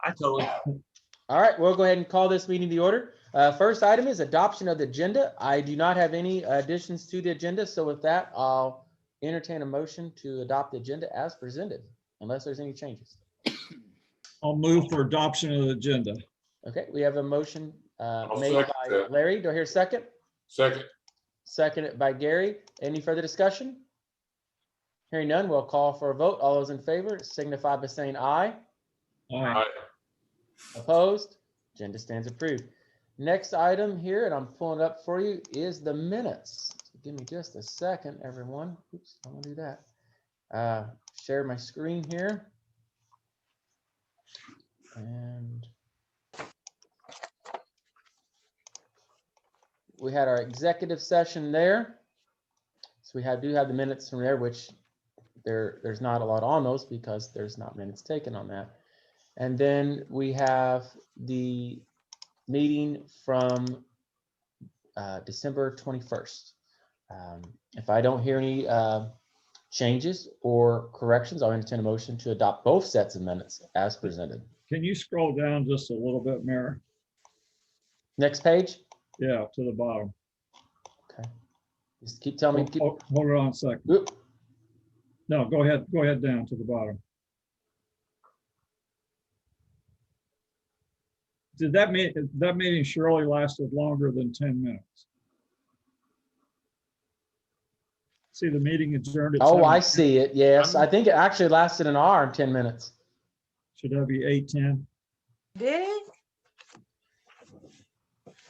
I totally. All right, we'll go ahead and call this meeting to order. First item is adoption of the agenda. I do not have any additions to the agenda, so with that, I'll entertain a motion to adopt the agenda as presented, unless there's any changes. I'll move for adoption of the agenda. Okay, we have a motion made second by that. Larry. Do I hear a second? Second. Seconded by Gary. Any further discussion? Hearing none, we'll call for a vote. All those in favor signify by saying aye. Aye. Opposed? Agenda stands approved. Next item here, and I'm pulling it up for you, is the minutes. Give me just a second, everyone. Oops, I want to do that. Share my screen here. And we had our executive session there. So we do have the minutes from there, which there's not a lot on those because there's not minutes taken on that. And then we have the meeting from December 21st. If I don't hear any changes or corrections, I'll entertain a motion to adopt both sets of minutes as presented. Can you scroll down just a little bit, Mayor? Next page. Yeah, to the bottom. Okay. Just keep telling me. Hold it on a second. Oop. No, go ahead down to the bottom. Did that meeting surely lasted longer than 10 minutes? See, the meeting adjourned at Oh, I 7. see it. Yes, I think it actually lasted an hour and 10 minutes. Should that be 8:10? Did it?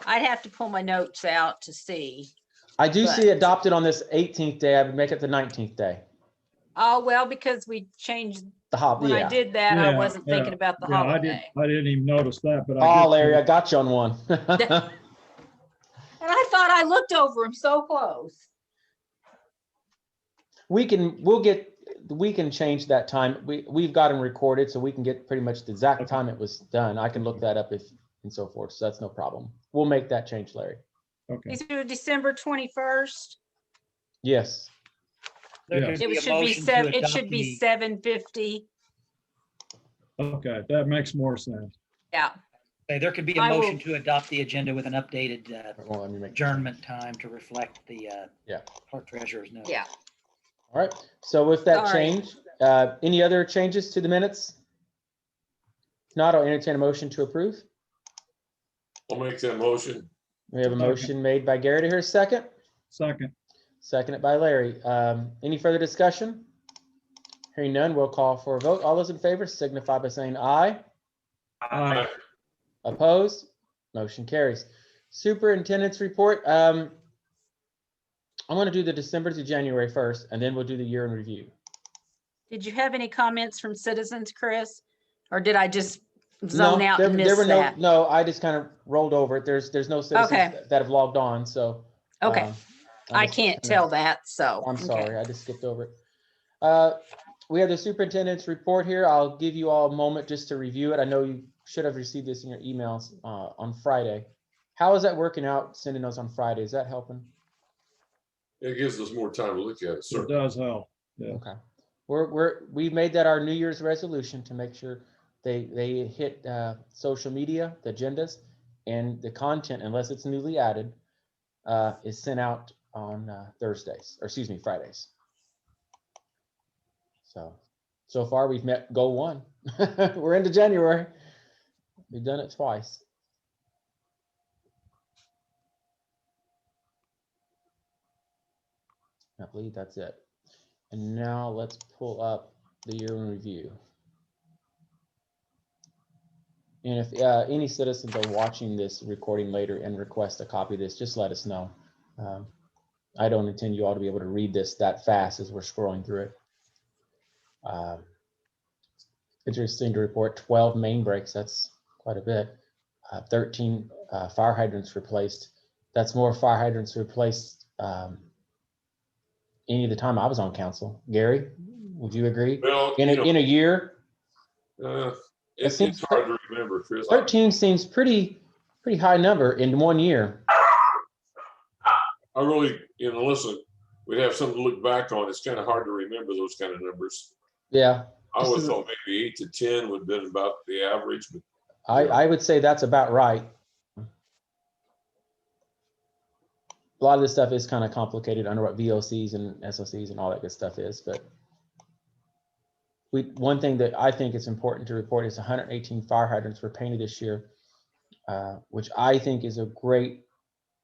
I'd have to pull my notes out to see. I do But- see adopted on this 18th day. I would make it the 19th day. Oh, well, because we changed, The hop, when I yeah. did that, I Yeah, wasn't yeah, thinking about the Yeah, holiday. I didn't even notice that, but Oh, Larry, I got you on one. And I thought I looked over them so close. We can change that time. We've got them recorded, so we can get pretty much the exact Okay. time it was done. I can look that up and so forth. So that's no problem. We'll make that change, Larry. Okay. These are December 21st. Yes. There Yeah. could It be a should be motion to seven, it adopt should be the- 7:50. Okay, that makes more sense. Yeah, There could be a I will- motion to adopt the agenda with an updated Well, let me make. adjournment time to reflect the Yeah. clerk treasurer's note. yeah. All right. So with that Sorry. change, any other changes to the minutes? If not, I'll entertain a motion to approve. I'll make that motion. We have a Second. motion made by Gary to hear a second. Second. Seconded by Larry. Any further discussion? Hearing none, we'll call for a vote. All those in favor signify by saying aye. Aye. Opposed? Motion carries. Superintendents report. I want to do the December to January first, and then we'll do the year in review. Did you have any comments from citizens, Chris? Or did I just zone out and there miss were that? no, I just kind of rolled over it. There's no citizens Okay. that have logged on, so. Okay, I just can't kinda- tell that, so. I'm okay. sorry, I just skipped over it. We have the superintendent's report here. I'll give you all a moment just to review it. I know you should have received this in your emails on Friday. How is that working out, sending those on Friday? Is that helping? It gives us more time to look at it, It certainly. does help. Yeah. Okay. We've made that our New Year's resolution to make sure they hit social media, the agendas, and the content, unless it's newly added, is sent out on Fridays. So far we've met goal 1. We're into January. We've done it twice. I believe that's it. And now let's pull up the year in review. And if any citizens are watching this recording later and request a copy of this, just let us know. I don't intend you all to be able to read this that fast as we're scrolling through it. Interesting to report 12 main breaks. That's quite a bit. 13 fire hydrants replaced. That's more fire hydrants replaced any of the time I was on council. Gary, would you agree? Well, In a year, it's hard to remember, Chris. 13 seems pretty high number in 1 year. I really, listen, we have something to look back on. It's kind of hard to remember those kind of numbers. Yeah, I This would is- thought maybe 8 to 10 would have been about the average, but I would say that's about right. A lot of this stuff is kind of complicated under what VOCs and SOCs and all that good stuff is, but one thing that I think is important to report is 118 fire hydrants were painted this year, which I think is a great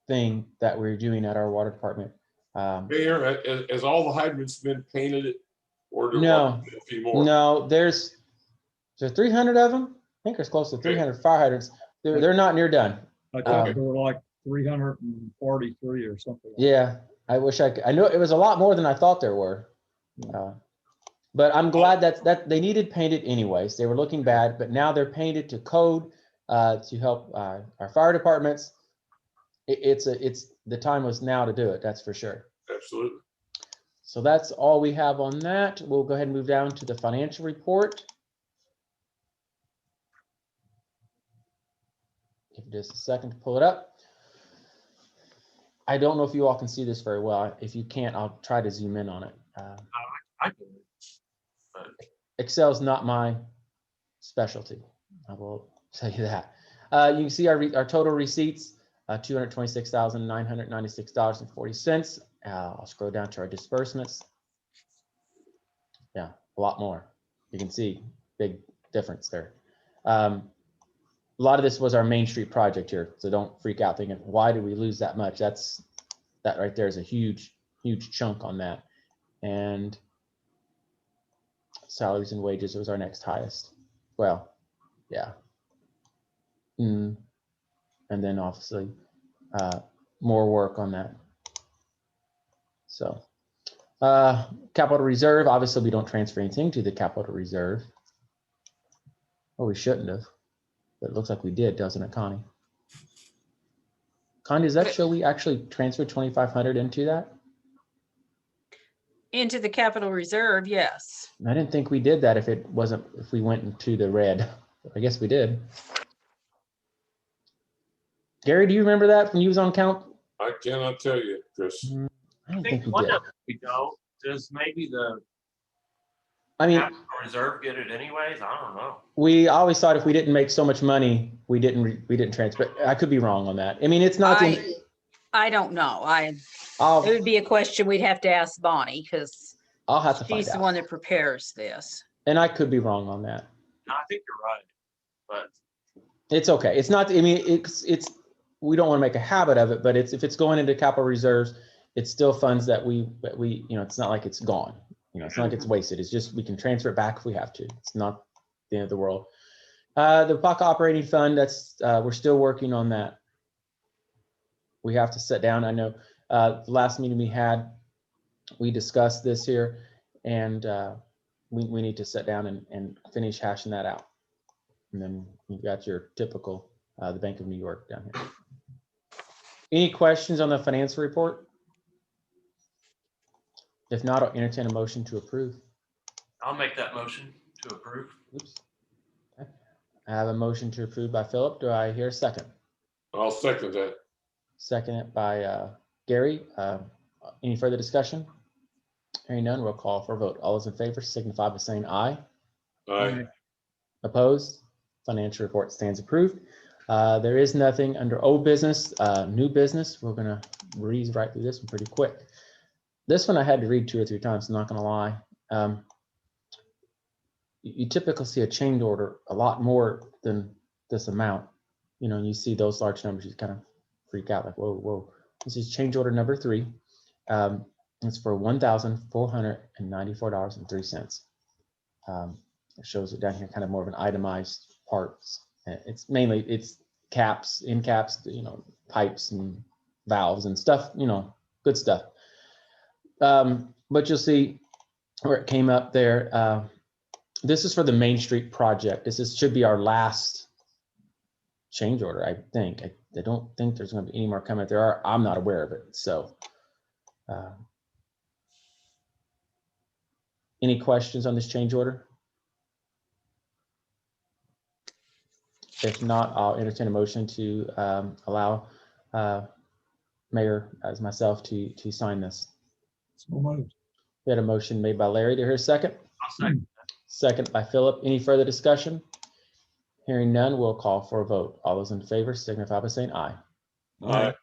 thing that we're doing at our water department. Mayor, has all the hydrants been painted? Or there No, might be a few more? no, there's 300 of them. I think there's close to 300 fire hydrants. They're not near done. I thought there were like 343 or something. like that. Yeah, I wish I know it was a lot more than I thought there were. But I'm glad that they needed painted anyways. They were looking bad, but now they're painted to code to help our fire departments. It's the time was now to do it. That's for sure. Absolutely. So that's all we have on that. We'll go ahead and move down to the financial report. Give just a second to pull it up. I don't know if you all can see this very well. If you can't, I'll try to zoom in on it. I can. Excel's not my specialty. I will tell you that. You can see our total receipts, $226,996.40. I'll scroll down to our disbursements. Yeah, a lot more. You can see big difference there. A lot of this was our Main Street project here, so don't freak out thinking, why did we lose that much? That right there is a huge chunk on that. And salaries and wages was our next highest. Well, yeah. And then obviously more work on that. So capital reserve, obviously we don't transfer anything to the capital reserve. Well, we shouldn't have, but it looks like we did, doesn't it, Connie? Connie, does that show we actually transferred 2,500 into that? Into the capital reserve, yes. I didn't think we did that if we went into the red. I guess we did. Gary, do you remember that when you was on count? I cannot tell you, Chris. I don't I think think we one did. of we don't. Does maybe the I mean, capital reserve get it anyways? I don't know. we always thought if we didn't make so much money, we didn't transfer. I could be wrong on that. I mean, it's not. I don't know. It I'll would be a question we'd have to ask Bonnie because have to find she's the out. one that prepares this. And I could be wrong on that. I think you're right, but It's okay. It's not. I mean, it's. We don't want to make a habit of it, but if it's going into capital reserves, it's still funds that we. It's not like it's gone. It's not like it's wasted. It's just we can transfer it back if we have to. It's not the end of the world. The PACA operating fund. That's we're still working on that. We have to sit down. I know the last meeting we had, we discussed this here, and we need to sit down and finish hashing that out. And then you've got your typical the Bank of New York down here. Any questions on the financial report? If not, I'll entertain a motion to approve. I'll make that motion to approve. Oops. Okay. I have a motion to approve by Philip. Do I hear a second? I'll second that. Second it by Gary. Any further discussion? Hearing none, we'll call for a vote. All those in favor signify by saying aye. Aye. Opposed? Financial report stands approved. There is nothing under old business, new business. We're gonna breeze right through this one pretty quick. This one I had to read 2 or 3 times, I'm not gonna lie. You typically see a change order a lot more than this amount. You see those large numbers, you kind of freak out like, whoa. This is change order number 3. It's for $1,494.03. It shows it down here, kind of more of an itemized parts. It's caps, end caps, pipes and valves and stuff, good stuff. But you'll see where it came up there. This is for the Main Street project. Should be our last change order, I think. I don't think there's going to be any more coming. If there are, I'm not aware of it. So, any questions on this change order? If not, I'll entertain a motion to allow Mayor as myself to sign this. So moved. We had a motion made by Larry. Do you hear a second? I'll second. Second by Philip. Any further discussion? Hearing none, we'll call for a vote. All those in favor signify by saying aye. Aye.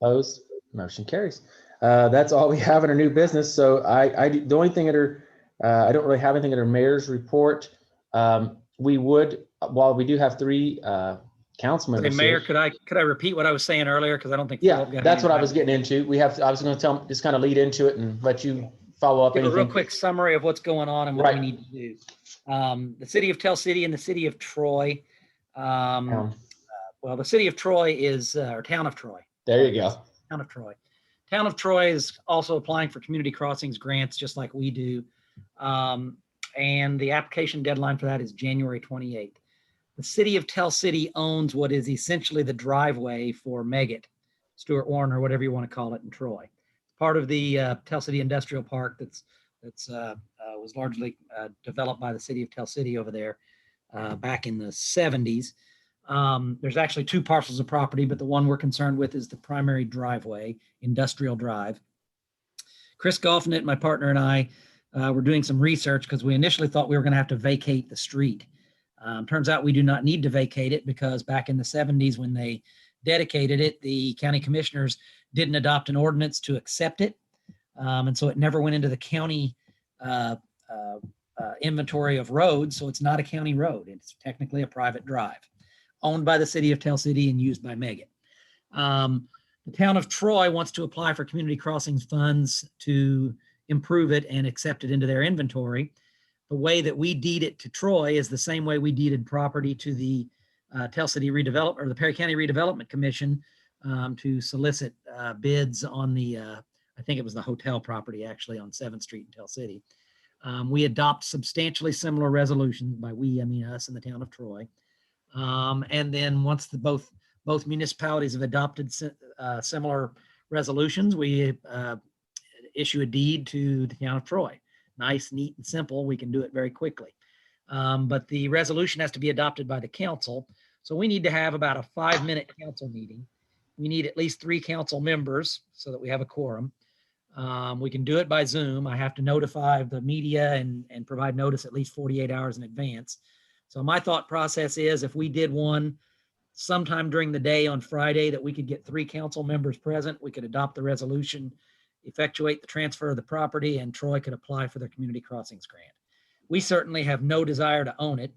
Opposed? Motion carries. That's all we have in our new business. So the only thing I don't really have anything in our mayor's report. We would, while we do have 3 council Hey, members Mayor, here. could I repeat what I was saying earlier? Because I don't think. Yeah, Philip got that's any what I time. was getting into. I was going to just kind of lead into it and let you follow up Give a anything. real quick summary of what's going on and what we Right. need to do. The city of Tell City and the city of Troy. Well, the city of Troy is, or town of Troy. There you go. Town of Troy. Town of Troy is also applying for community crossings grants, just like we do. And the application deadline for that is January 28th. The city of Tell City owns what is essentially the driveway for Meggitt, Stuart Warren, or whatever you want to call it in Troy. Part of the Tell City Industrial Park that's was largely developed by the city of Tell City over there back in the 70s. There's actually 2 parcels of property, but the one we're concerned with is the primary driveway, Industrial Drive. Chris Goffnett, my partner, and I were doing some research because we initially thought we were going to have to vacate the street. Turns out we do not need to vacate it because back in the 70s when they dedicated it, the county commissioners didn't adopt an ordinance to accept it. And so it never went into the county inventory of roads. So it's not a county road. It's technically a private drive owned by the city of Tell City and used by Meggitt. The town of Troy wants to apply for community crossings funds to improve it and accept it into their inventory. The way that we deed it to Troy is the same way we deeded property to the Tell City Redevelopment or the Perry County Redevelopment Commission to solicit bids on the, I think it was the hotel property actually on 7th Street in Tell City. We adopt substantially similar resolutions. By we, I mean us in the town of Troy. And then once both municipalities have adopted similar resolutions, we issue a deed to the town of Troy. Nice, neat, and simple. We can do it very quickly. But the resolution has to be adopted by the council. So we need to have about a 5-minute council meeting. We need at least 3 council members so that we have a quorum. We can do it by Zoom. I have to notify the media and provide notice at least 48 hours in advance. So my thought process is if we did one sometime during the day on Friday that we could get 3 council members present, we could adopt the resolution, effectuate the transfer of the property, and Troy could apply for their community crossings grant. We certainly have no desire to own it.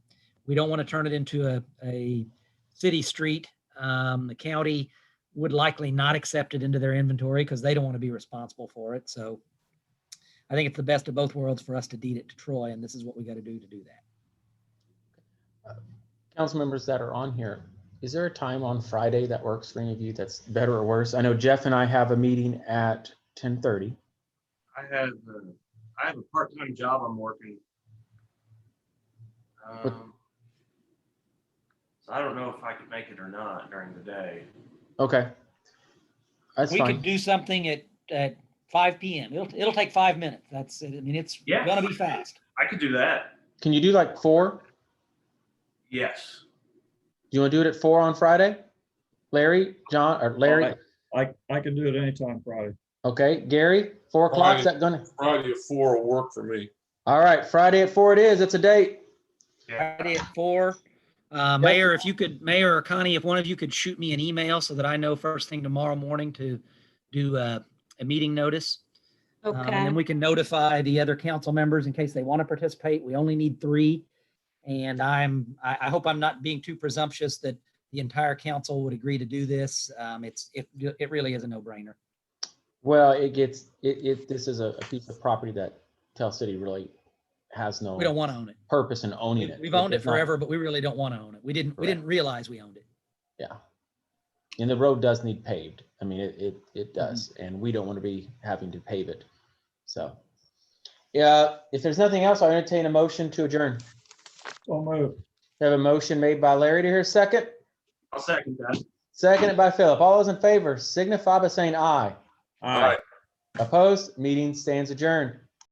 We don't want to turn it into a city street. The county would likely not accept it into their inventory because they don't want to be responsible for it. So I think it's the best of both worlds for us to deed it to Troy, and this is what we got to do that. Council members that are on here, is there a time on Friday that works for any of you that's better or worse? I know Jeff and I have a meeting at 10:30. I have a part-time job I'm working. So I don't know if I could make it or not during the day. Okay. That's We fine. could do something at 5 p.m. It'll take 5 minutes. That's it. I mean, it's Yeah. gonna be fast. I could do that. Can you do like 4? Yes. Do you want to do it at 4 on Friday? Larry, John, or Larry? I can do it anytime Friday. Okay, Gary, 4 o'clock, is that gonna? Friday at 4 will work for me. All right, Friday at 4 it is. It's a date. Friday at 4. Mayor, if you could, Mayor or Connie, if one of you could shoot me an email so that I know first thing tomorrow morning to do a meeting notice. And Okay, then we can notify the other council members in case they want to participate. We only need 3. And I hope I'm not being too presumptuous that the entire council would agree to do this. It really is a no-brainer. Well, this is a piece of property that Tell City really has no We don't want to own it. purpose in owning it. We've owned it It's not- forever, but we really don't want to own it. We didn't realize we owned it. Yeah. And the road does need paved. I mean, it does, and we don't want to be having to pave it. So, yeah, if there's nothing else, I'll entertain a motion to adjourn. So move. We have a motion made by Larry to hear a second, I'll second that. seconded by Philip. All those in favor signify by saying aye. All right. Opposed? Meeting stands adjourned.